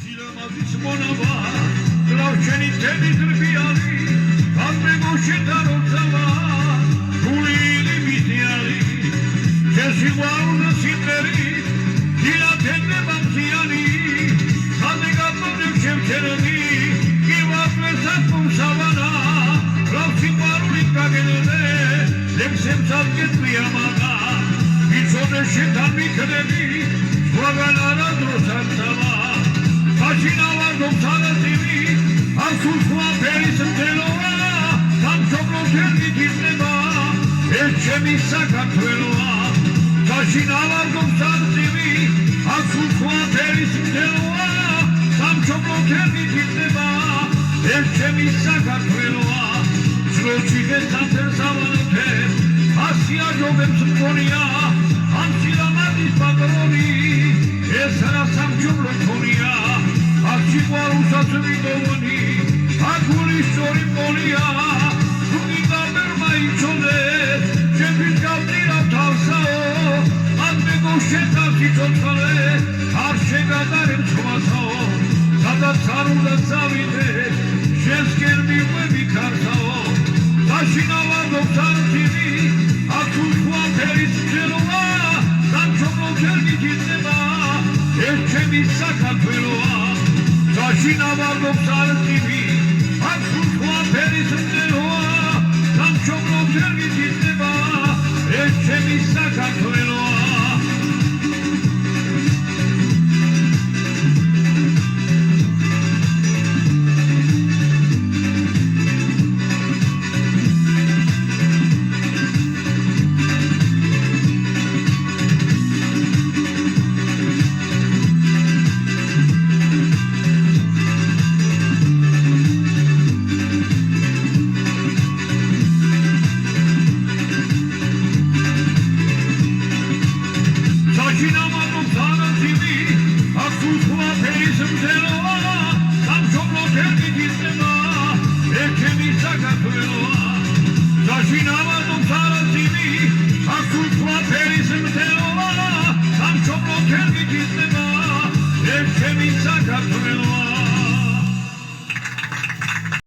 სილამაზის მონავა გლავჩენი თემი გრბიალი გამბეგო შედაროძავა გულილი მიდიალი ჯესი ვაუნა სიტერი გილათენე ბამზიანი ხანე გაბონებ შემჩერები გივაყვე საკუმსავანა გლავში ყვარული გაგენოდე ლექსემ ცალკეთ მიამადა იცოდე შეთან მიქნები ზღვაგან არადროსაცავა Mașina domțară TV, am sus cu aperi sunt teloa, am cioclo cerni ghidneva, e ce mi sa cantueloa. Mașina domțară TV, am sus cu aperi sunt teloa, am cioclo cerni ghidneva, e ce mi sa cantueloa. Zlocine tante savanote, asia jovem sinfonia, am silamazis patroni, e sara sam cioclo tonia. Aci quarusa țăvigăuni, aculi șori molia, Rugiga merma icione, ce piscavnira talsao, Ande goșeta țițoțale, arșega darem scomasao, Sada țarul zavide, șescher mi uevi carsao, Mașina la doctor TV, atunci cu aperis celoa, Dar cioclo cerni ghidneva, e ce mi sa cantueloa, Mașina va doctor TV, am sus cu aperi sunt teloa, Am cioclo cerni